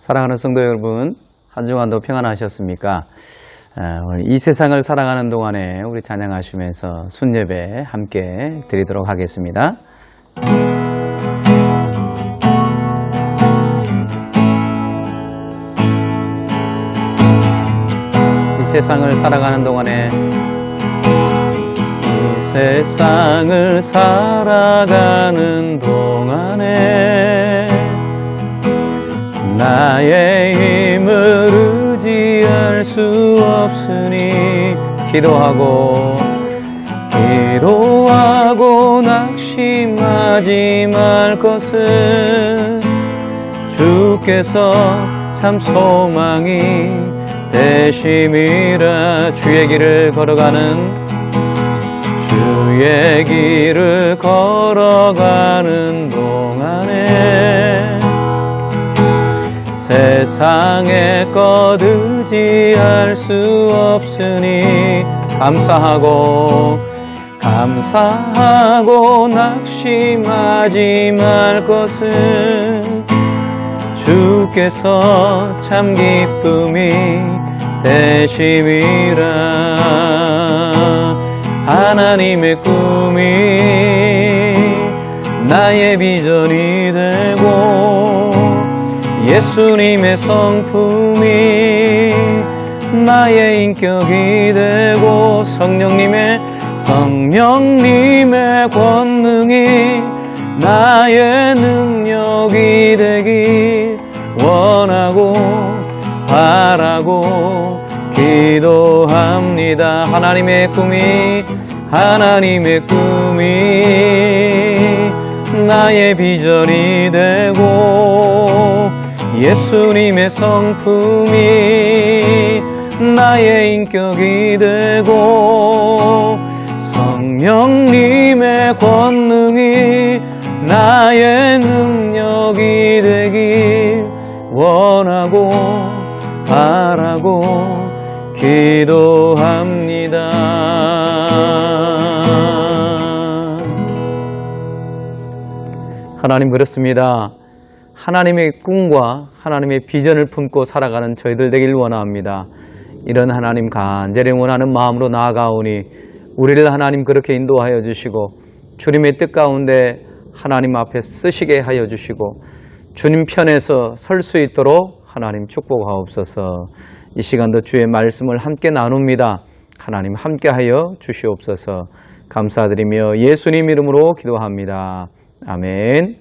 사랑하는 성도 여러분, 한 주간도 평안하셨습니까? 오늘 이 세상을 살아가는 동안에 우리 찬양하시면서 순예배 함께 드리도록 하겠습니다. 이 세상을 살아가는 동안에 이 세상을 살아가는 동안에 나의 힘을 의지할 수 없으니 기도하고 낙심하지 말 것은 주께서 참 소망이 되심이라. 주의 길을 걸어가는 동안에 세상의 것 의지할 수 없으니 감사하고 낙심하지 말 것은 주께서 참 기쁨이 되심이라. 하나님의 꿈이 나의 비전이 되고 예수님의 성품이 나의 인격이 되고 성령님의 권능이 나의 능력이 되길 원하고 바라고 기도합니다. 하나님의 꿈이 나의 비전이 되고 예수님의 성품이 나의 인격이 되고 성령님의 권능이 나의 능력이 되길 원하고 바라고 기도합니다. 하나님, 그렇습니다. 하나님의 꿈과 하나님의 비전을 품고 살아가는 저희들 되길 원합니다. 이런 하나님 간절히 원하는 마음으로 나아가오니 우리를 하나님 그렇게 인도하여 주시고 주님의 뜻 가운데 하나님 앞에 쓰시게 하여 주시고 주님 편에서 설 수 있도록 하나님 축복하옵소서. 이 시간도 주의 말씀을 함께 나눕니다. 하나님 함께하여 주시옵소서. 감사드리며 예수님 이름으로 기도합니다. 아멘.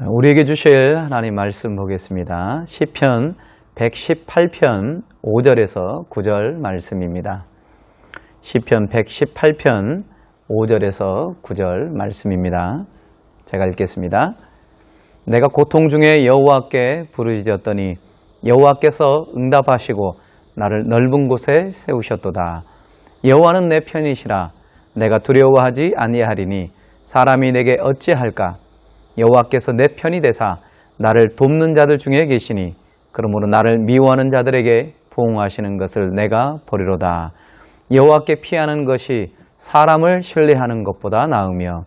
우리에게 주실 하나님 말씀 보겠습니다. 시편 118편 5절에서 9절 말씀입니다. 시편 118편 5절에서 9절 말씀입니다. 제가 읽겠습니다. 내가 고통 중에 여호와께 부르짖었더니 여호와께서 응답하시고 나를 넓은 곳에 세우셨도다. 여호와는 내 편이시라. 내가 두려워하지 아니하리니 사람이 내게 어찌할까? 여호와께서 내 편이 되사 나를 돕는 자들 중에 계시니 그러므로 나를 미워하는 자들에게 보응하시는 것을 내가 보리로다. 여호와께 피하는 것이 사람을 신뢰하는 것보다 나으며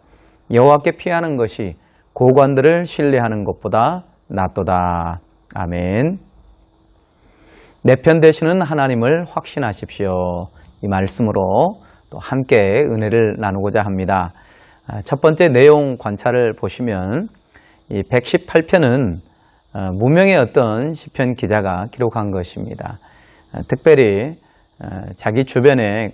여호와께 피하는 것이 고관들을 신뢰하는 것보다 낫도다. 아멘. 내 편 되시는 하나님을 확신하십시오. 이 말씀으로 또 함께 은혜를 나누고자 합니다. 첫 번째 내용 관찰을 보시면 이 118편은 무명의 어떤 시편 기자가 기록한 것입니다. 특별히 자기 주변에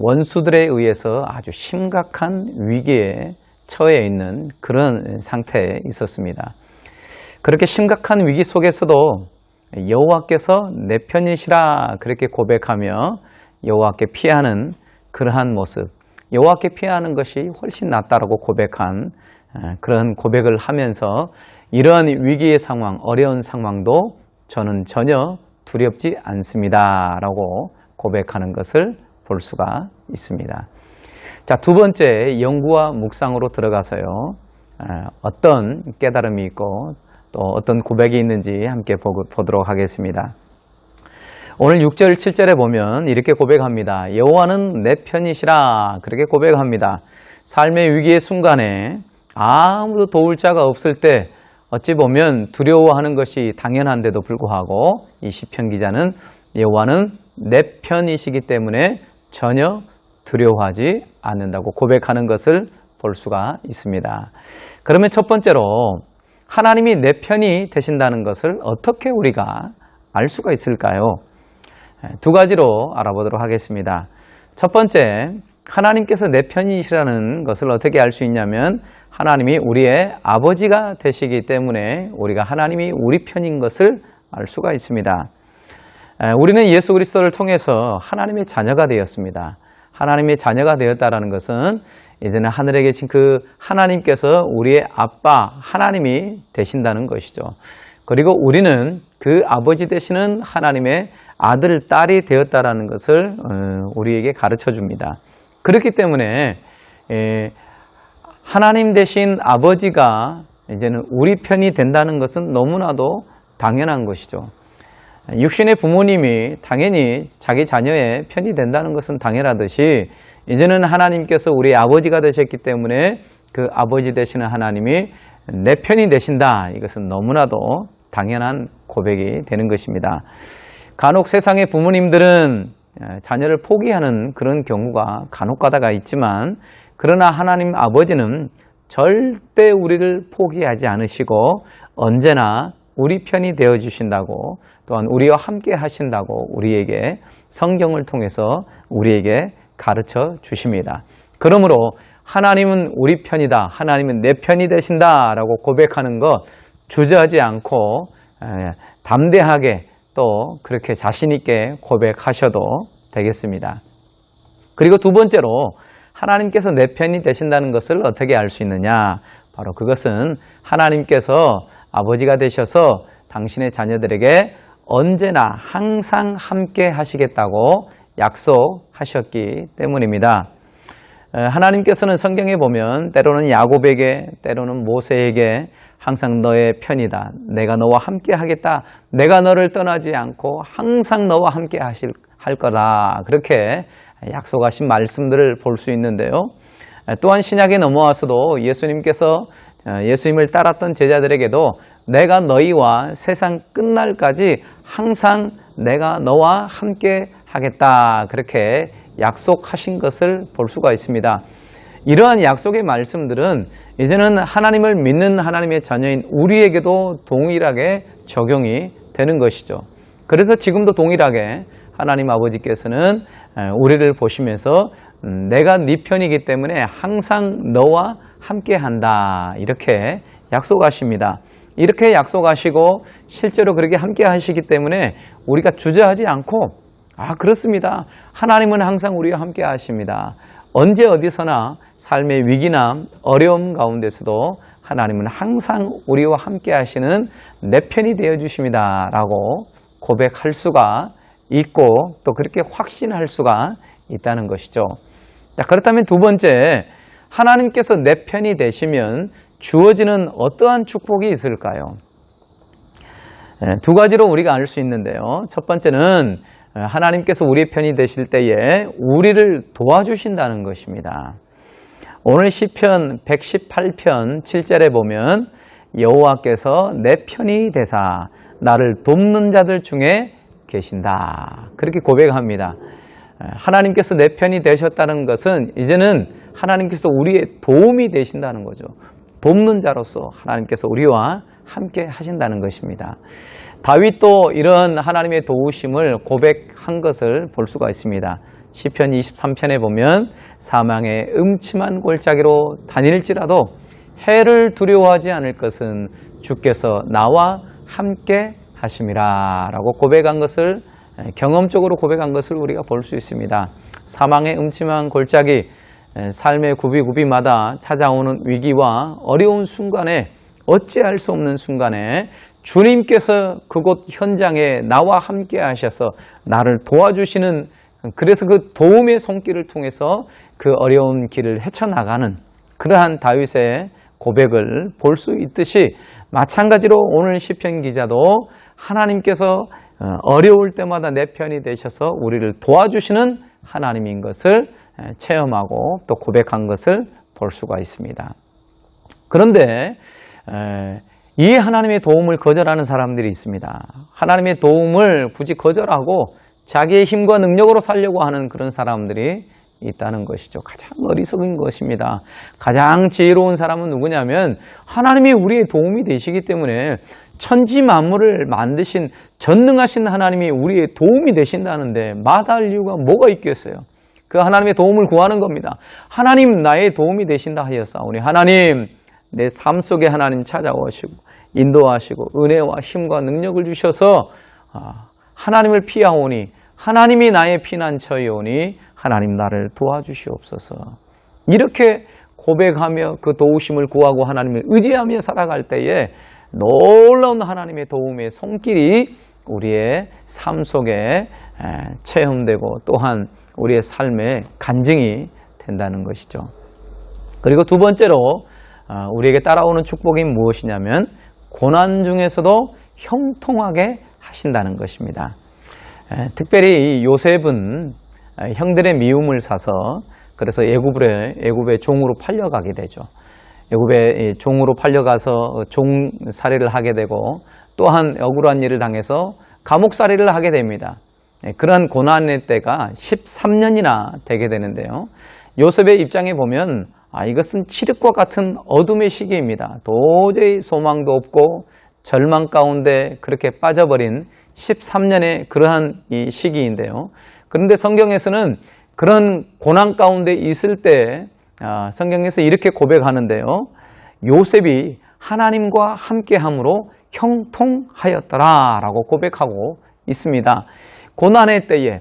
원수들에 의해서 아주 심각한 위기에 처해 있는 그런 상태에 있었습니다. 그렇게 심각한 위기 속에서도 여호와께서 내 편이시라 그렇게 고백하며 여호와께 피하는 그러한 모습, 여호와께 피하는 것이 훨씬 낫다라고 고백한 그런 고백을 하면서 이러한 위기의 상황, 어려운 상황도 저는 전혀 두렵지 않습니다 라고 고백하는 것을 볼 수가 있습니다. 자, 두 번째 연구와 묵상으로 들어가서요, 어떤 깨달음이 있고 또 어떤 고백이 있는지 함께 보도록 하겠습니다. 오늘 6절, 7절에 보면 이렇게 고백합니다. 여호와는 내 편이시라 그렇게 고백합니다. 삶의 위기의 순간에 아무도 도울 자가 없을 때 어찌 보면 두려워하는 것이 당연한데도 불구하고 이 시편 기자는 여호와는 내 편이시기 때문에 전혀 두려워하지 않는다고 고백하는 것을 볼 수가 있습니다. 그러면 첫 번째로 하나님이 내 편이 되신다는 것을 어떻게 우리가 알 수가 있을까요? 두 가지로 알아보도록 하겠습니다. 첫 번째, 하나님께서 내 편이시라는 것을 어떻게 알 수 있냐면 하나님이 우리의 아버지가 되시기 때문에 우리가 하나님이 우리 편인 것을 알 수가 있습니다. 우리는 예수 그리스도를 통해서 하나님의 자녀가 되었습니다. 하나님의 자녀가 되었다는 것은 이제는 하늘에 계신 그 하나님께서 우리의 아빠 하나님이 되신다는 것이죠. 그리고 우리는 그 아버지 되시는 하나님의 아들, 딸이 되었다는 것을 우리에게 가르쳐 줍니다. 그렇기 때문에 하나님 되신 아버지가 이제는 우리 편이 된다는 것은 너무나도 당연한 것이죠. 육신의 부모님이 당연히 자기 자녀의 편이 된다는 것은 당연하듯이 이제는 하나님께서 우리 아버지가 되셨기 때문에 그 아버지 되시는 하나님이 내 편이 되신다. 이것은 너무나도 당연한 고백이 되는 것입니다. 간혹 세상의 부모님들은 자녀를 포기하는 그런 경우가 간혹 가다가 있지만 그러나 하나님 아버지는 절대 우리를 포기하지 않으시고 언제나 우리 편이 되어주신다고 또한 우리와 함께 하신다고 우리에게 성경을 통해서 우리에게 가르쳐 주십니다. 그러므로 하나님은 우리 편이다. 하나님은 내 편이 되신다. 라고 고백하는 것 주저하지 않고 담대하게 또 그렇게 자신 있게 고백하셔도 되겠습니다. 그리고 두 번째로 하나님께서 내 편이 되신다는 것을 어떻게 알 수 있느냐? 바로 그것은 하나님께서 아버지가 되셔서 당신의 자녀들에게 언제나 항상 함께 하시겠다고 약속하셨기 때문입니다. 하나님께서는 성경에 보면 때로는 야곱에게 때로는 모세에게 항상 너의 편이다. 내가 너와 함께 하겠다. 내가 너를 떠나지 않고 항상 너와 함께 할 거다. 그렇게 약속하신 말씀들을 볼 수 있는데요. 또한 신약에 넘어와서도 예수님께서 예수님을 따랐던 제자들에게도 내가 너희와 세상 끝날까지 항상 내가 너와 함께 하겠다. 그렇게 약속하신 것을 볼 수가 있습니다. 이러한 약속의 말씀들은 이제는 하나님을 믿는 하나님의 자녀인 우리에게도 동일하게 적용이 되는 것이죠. 그래서 지금도 동일하게 하나님 아버지께서는 우리를 보시면서 내가 네 편이기 때문에 항상 너와 함께 한다. 이렇게 약속하십니다. 이렇게 약속하시고 실제로 그렇게 함께 하시기 때문에 우리가 주저하지 않고 그렇습니다. 하나님은 항상 우리와 함께 하십니다. 언제 어디서나 삶의 위기나 어려움 가운데서도 하나님은 항상 우리와 함께 하시는 내 편이 되어 주십니다. 라고 고백할 수가 있고 또 그렇게 확신할 수가 있다는 것이죠. 자, 그렇다면 두 번째, 하나님께서 내 편이 되시면 주어지는 어떠한 축복이 있을까요? 두 가지로 우리가 알 수 있는데요. 첫 번째는 하나님께서 우리 편이 되실 때에 우리를 도와주신다는 것입니다. 오늘 시편 118편 7절에 보면 여호와께서 내 편이 되사 나를 돕는 자들 중에 계신다. 그렇게 고백합니다. 하나님께서 내 편이 되셨다는 것은 이제는 하나님께서 우리의 도움이 되신다는 거죠. 돕는 자로서 하나님께서 우리와 함께 하신다는 것입니다. 다윗도 이런 하나님의 도우심을 고백한 것을 볼 수가 있습니다. 시편 23편에 보면 사망의 음침한 골짜기로 다닐지라도 해를 두려워하지 않을 것은 주께서 나와 함께 하심이라 라고 고백한 것을 경험적으로 고백한 것을 우리가 볼 수 있습니다. 사망의 음침한 골짜기, 삶의 구비구비마다 찾아오는 위기와 어려운 순간에 어찌할 수 없는 순간에 주님께서 그곳 현장에 나와 함께 하셔서 나를 도와주시는, 그래서 그 도움의 손길을 통해서 그 어려운 길을 헤쳐나가는 그러한 다윗의 고백을 볼 수 있듯이 마찬가지로 오늘 시편 기자도 하나님께서 어려울 때마다 내 편이 되셔서 우리를 도와주시는 하나님인 것을 체험하고 또 고백한 것을 볼 수가 있습니다. 그런데 이 하나님의 도움을 거절하는 사람들이 있습니다. 하나님의 도움을 굳이 거절하고 자기의 힘과 능력으로 살려고 하는 그런 사람들이 있다는 것이죠. 가장 어리석은 것입니다. 가장 지혜로운 사람은 누구냐면 하나님이 우리의 도움이 되시기 때문에 천지 만물을 만드신 전능하신 하나님이 우리의 도움이 되신다는데 마다할 이유가 뭐가 있겠어요? 그 하나님의 도움을 구하는 겁니다. 하나님 나의 도움이 되신다 하였사오니 하나님 내 삶 속에 하나님 찾아오시고 인도하시고 은혜와 힘과 능력을 주셔서 하나님을 피하오니 하나님이 나의 피난처이오니 하나님 나를 도와주시옵소서. 이렇게 고백하며 그 도우심을 구하고 하나님을 의지하며 살아갈 때에 놀라운 하나님의 도움의 손길이 우리의 삶 속에 체험되고 또한 우리의 삶의 간증이 된다는 것이죠. 그리고 두 번째로 우리에게 따라오는 축복이 무엇이냐면 고난 중에서도 형통하게 하신다는 것입니다. 특별히 요셉은 형들의 미움을 사서 그래서 애굽의 종으로 팔려가게 되죠. 애굽의 종으로 팔려가서 종살이를 하게 되고 또한 억울한 일을 당해서 감옥살이를 하게 됩니다. 그러한 고난의 때가 13년이나 되게 되는데요. 요셉의 입장에 보면 이것은 칠흑과 같은 어둠의 시기입니다. 도저히 소망도 없고 절망 가운데 그렇게 빠져버린 13년의 그러한 이 시기인데요. 그런데 성경에서는 그런 고난 가운데 있을 때 성경에서 이렇게 고백하는데요. 요셉이 하나님과 함께함으로 형통하였더라 라고 고백하고 있습니다. 고난의 때에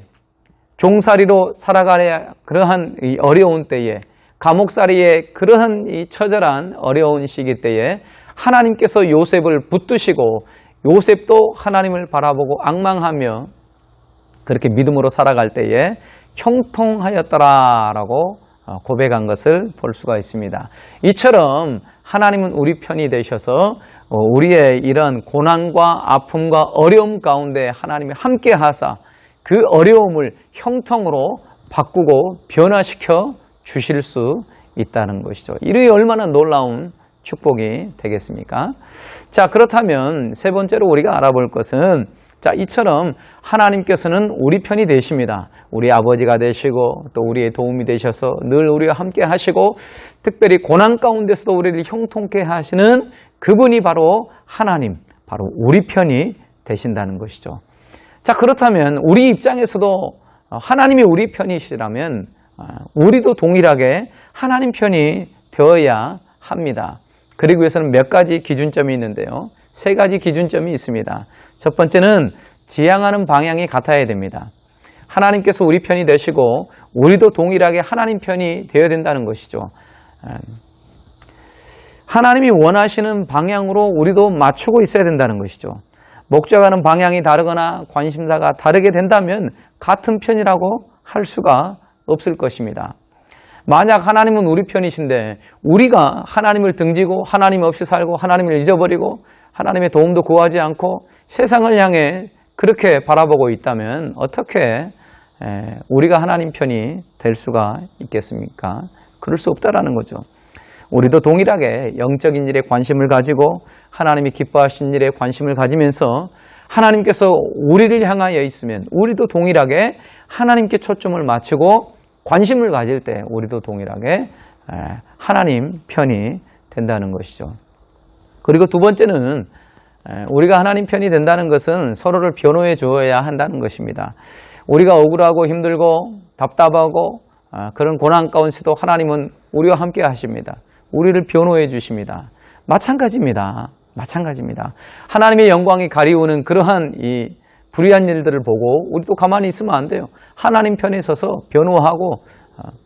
종살이로 살아가야 그러한 이 어려운 때에 감옥살이의 그러한 이 처절한 어려운 시기 때에 하나님께서 요셉을 붙드시고 요셉도 하나님을 바라보고 앙망하며 그렇게 믿음으로 살아갈 때에 형통하였더라 라고 고백한 것을 볼 수가 있습니다. 이처럼 하나님은 우리 편이 되셔서 우리의 이런 고난과 아픔과 어려움 가운데 하나님이 함께 하사 그 어려움을 형통으로 바꾸고 변화시켜 주실 수 있다는 것이죠. 이게 얼마나 놀라운 축복이 되겠습니까? 자, 그렇다면 세 번째로 우리가 알아볼 것은 이처럼 하나님께서는 우리 편이 되십니다. 우리 아버지가 되시고 또 우리의 도움이 되셔서 늘 우리와 함께 하시고 특별히 고난 가운데서도 우리를 형통케 하시는 그분이 바로 하나님, 바로 우리 편이 되신다는 것이죠. 자, 그렇다면 우리 입장에서도 하나님이 우리 편이시라면 우리도 동일하게 하나님 편이 되어야 합니다. 그리고 위해서는 몇 가지 기준점이 있는데요. 세 가지 기준점이 있습니다. 첫 번째는 지향하는 방향이 같아야 됩니다. 하나님께서 우리 편이 되시고 우리도 동일하게 하나님 편이 되어야 된다는 것이죠. 하나님이 원하시는 방향으로 우리도 맞추고 있어야 된다는 것이죠. 목적하는 방향이 다르거나 관심사가 다르게 된다면 같은 편이라고 할 수가 없을 것입니다. 만약 하나님은 우리 편이신데 우리가 하나님을 등지고 하나님 없이 살고 하나님을 잊어버리고 하나님의 도움도 구하지 않고 세상을 향해 그렇게 바라보고 있다면 어떻게 우리가 하나님 편이 될 수가 있겠습니까? 그럴 수 없다라는 거죠. 우리도 동일하게 영적인 일에 관심을 가지고 하나님이 기뻐하신 일에 관심을 가지면서 하나님께서 우리를 향하여 있으면 우리도 동일하게 하나님께 초점을 맞추고 관심을 가질 때 우리도 동일하게 하나님 편이 된다는 것이죠. 그리고 두 번째는 우리가 하나님 편이 된다는 것은 서로를 변호해 주어야 한다는 것입니다. 우리가 억울하고 힘들고 답답하고 그런 고난 가운데서도 하나님은 우리와 함께 하십니다. 우리를 변호해 주십니다. 마찬가지입니다. 하나님의 영광이 가리우는 그러한 이 불의한 일들을 보고 우리도 가만히 있으면 안 돼요. 하나님 편에 서서 변호하고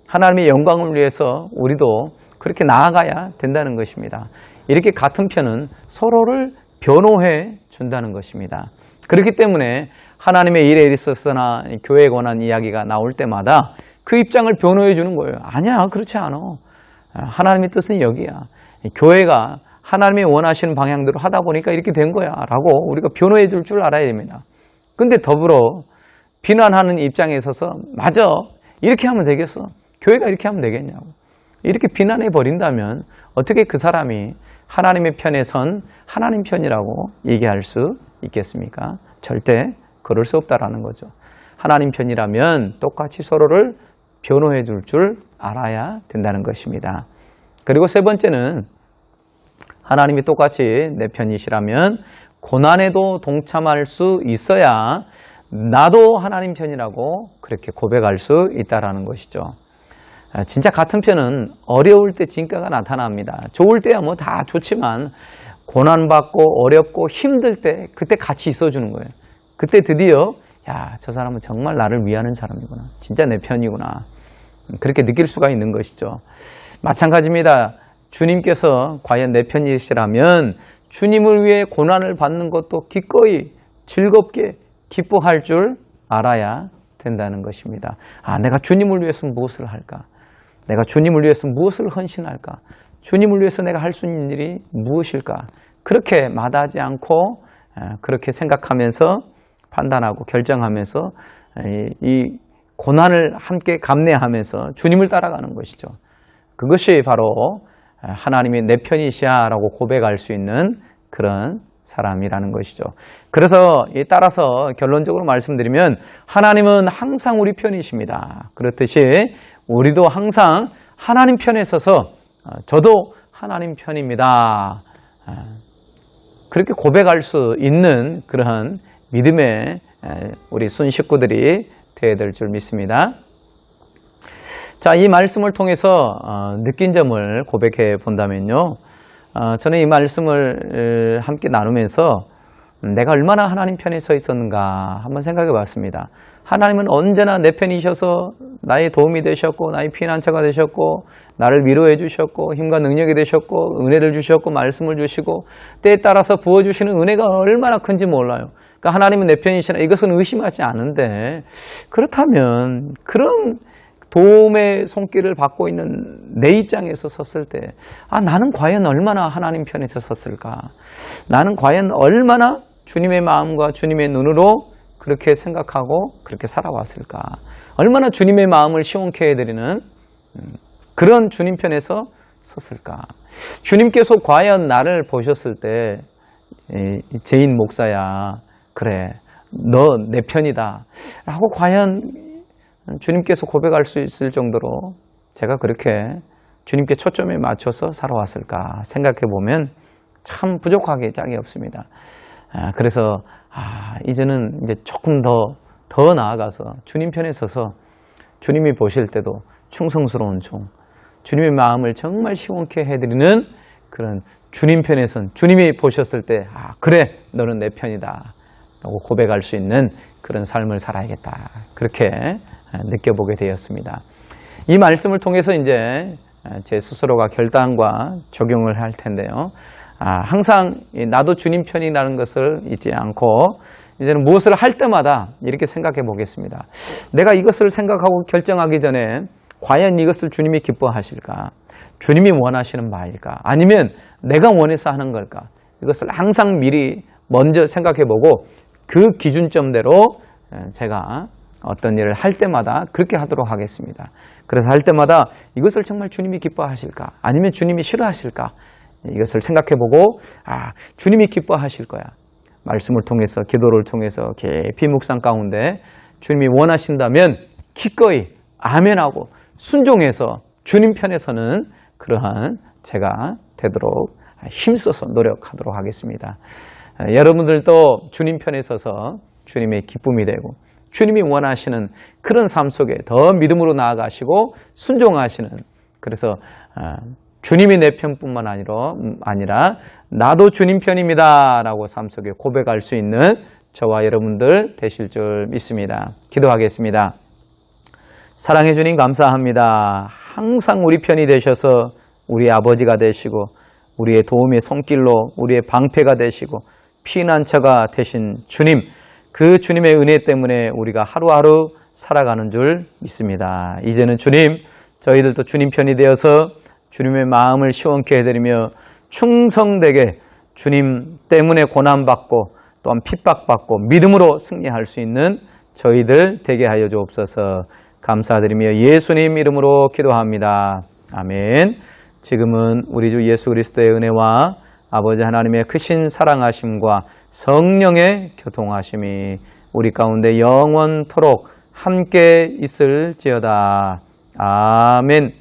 하나님의 영광을 위해서 우리도 그렇게 나아가야 된다는 것입니다. 이렇게 같은 편은 서로를 변호해 준다는 것입니다. 그렇기 때문에 하나님의 일에 있어서나 교회에 관한 이야기가 나올 때마다 그 입장을 변호해 주는 거예요. 아니야, 그렇지 않아. 하나님의 뜻은 여기야. 교회가 하나님이 원하시는 방향대로 하다 보니까 이렇게 된 거야 라고 우리가 변호해 줄 줄 알아야 됩니다. 근데 더불어 비난하는 입장에 있어서 맞아, 이렇게 하면 되겠어, 교회가 이렇게 하면 되겠냐고 이렇게 비난해 버린다면 어떻게 그 사람이 하나님의 편에 선 하나님 편이라고 얘기할 수 있겠습니까? 절대 그럴 수 없다라는 거죠. 하나님 편이라면 똑같이 서로를 변호해 줄 알아야 된다는 것입니다. 그리고 세 번째는 하나님이 똑같이 내 편이시라면 고난에도 동참할 수 있어야 나도 하나님 편이라고 그렇게 고백할 수 있다는 것이죠. 진짜 같은 편은 어려울 때 진가가 나타납니다. 좋을 때야 뭐 다 좋지만 고난받고 어렵고 힘들 때 그때 같이 있어주는 거예요. 그때 드디어 야, 저 사람은 정말 나를 위하는 사람이구나. 진짜 내 편이구나. 그렇게 느낄 수가 있는 것이죠. 마찬가지입니다. 주님께서 과연 내 편이시라면 주님을 위해 고난을 받는 것도 기꺼이 즐겁게 기뻐할 줄 알아야 된다는 것입니다. 아, 내가 주님을 위해서 무엇을 할까? 내가 주님을 위해서 무엇을 헌신할까? 주님을 위해서 내가 할 수 있는 일이 무엇일까? 그렇게 마다하지 않고 그렇게 생각하면서 판단하고 결정하면서 이 고난을 함께 감내하면서 주님을 따라가는 것이죠. 그것이 바로 하나님이 내 편이시야라고 고백할 수 있는 그런 사람이라는 것이죠. 그래서 따라서 결론적으로 말씀드리면 하나님은 항상 우리 편이십니다. 그렇듯이 우리도 항상 하나님 편에 서서 저도 하나님 편입니다. 그렇게 고백할 수 있는 그러한 믿음의 우리 순 식구들이 되어야 될 줄 믿습니다. 자, 이 말씀을 통해서 느낀 점을 고백해 본다면요. 저는 이 말씀을 함께 나누면서 내가 얼마나 하나님 편에 서 있었는가 한번 생각해 봤습니다. 하나님은 언제나 내 편이셔서 나의 도움이 되셨고 나의 피난처가 되셨고 나를 위로해 주셨고 힘과 능력이 되셨고 은혜를 주셨고 말씀을 주시고 때에 따라서 부어주시는 은혜가 얼마나 큰지 몰라요. 그러니까 하나님은 내 편이시라 이것은 의심하지 않은데 그렇다면 그런 도움의 손길을 받고 있는 내 입장에서 섰을 때 나는 과연 얼마나 하나님 편에서 섰을까? 나는 과연 얼마나 주님의 마음과 주님의 눈으로 그렇게 생각하고 그렇게 살아왔을까? 얼마나 주님의 마음을 시원케 해드리는 그런 주님 편에서 섰을까? 주님께서 과연 나를 보셨을 때 제인 목사야 그래 너 내 편이다 라고 과연 주님께서 고백할 수 있을 정도로 제가 그렇게 주님께 초점에 맞춰서 살아왔을까 생각해 보면 참 부족하게 짝이 없습니다. 그래서 이제는 이제 조금 더 나아가서 주님 편에 서서 주님이 보실 때도 충성스러운 종, 주님의 마음을 정말 시원케 해드리는 그런 주님 편에 선 주님이 보셨을 때 그래 너는 내 편이다 라고 고백할 수 있는 그런 삶을 살아야겠다 그렇게 느껴보게 되었습니다. 이 말씀을 통해서 이제 제 스스로가 결단과 적용을 할 텐데요. 항상 나도 주님 편이라는 것을 잊지 않고 이제는 무엇을 할 때마다 이렇게 생각해 보겠습니다. 내가 이것을 생각하고 결정하기 전에 과연 이것을 주님이 기뻐하실까? 주님이 원하시는 바일까? 아니면 내가 원해서 하는 걸까? 이것을 항상 미리 먼저 생각해 보고 그 기준점대로 제가 어떤 일을 할 때마다 그렇게 하도록 하겠습니다. 그래서 할 때마다 이것을 정말 주님이 기뻐하실까? 아니면 주님이 싫어하실까? 이것을 생각해보고 주님이 기뻐하실 거야. 말씀을 통해서 기도를 통해서 깊이 묵상 가운데 주님이 원하신다면 기꺼이 아멘하고 순종해서 주님 편에 서는 그러한 제가 되도록 힘써서 노력하도록 하겠습니다. 여러분들도 주님 편에 서서 주님의 기쁨이 되고 주님이 원하시는 그런 삶 속에 더 믿음으로 나아가시고 순종하시는 그래서 주님이 내 편뿐만 아니라 나도 주님 편입니다 라고 삶 속에 고백할 수 있는 저와 여러분들 되실 줄 믿습니다. 기도하겠습니다. 사랑해 주님 감사합니다. 항상 우리 편이 되셔서 우리 아버지가 되시고 우리의 도움의 손길로 우리의 방패가 되시고 피난처가 되신 주님, 그 주님의 은혜 때문에 우리가 하루하루 살아가는 줄 믿습니다. 이제는 주님, 저희들도 주님 편이 되어서 주님의 마음을 시원케 해드리며 충성되게 주님 때문에 고난받고 또한 핍박받고 믿음으로 승리할 수 있는 저희들 되게 하여 주옵소서. 감사드리며 예수님 이름으로 기도합니다. 아멘. 지금은 우리 주 예수 그리스도의 은혜와 아버지 하나님의 크신 사랑하심과 성령의 교통하심이 우리 가운데 영원토록 함께 있을지어다. 아멘.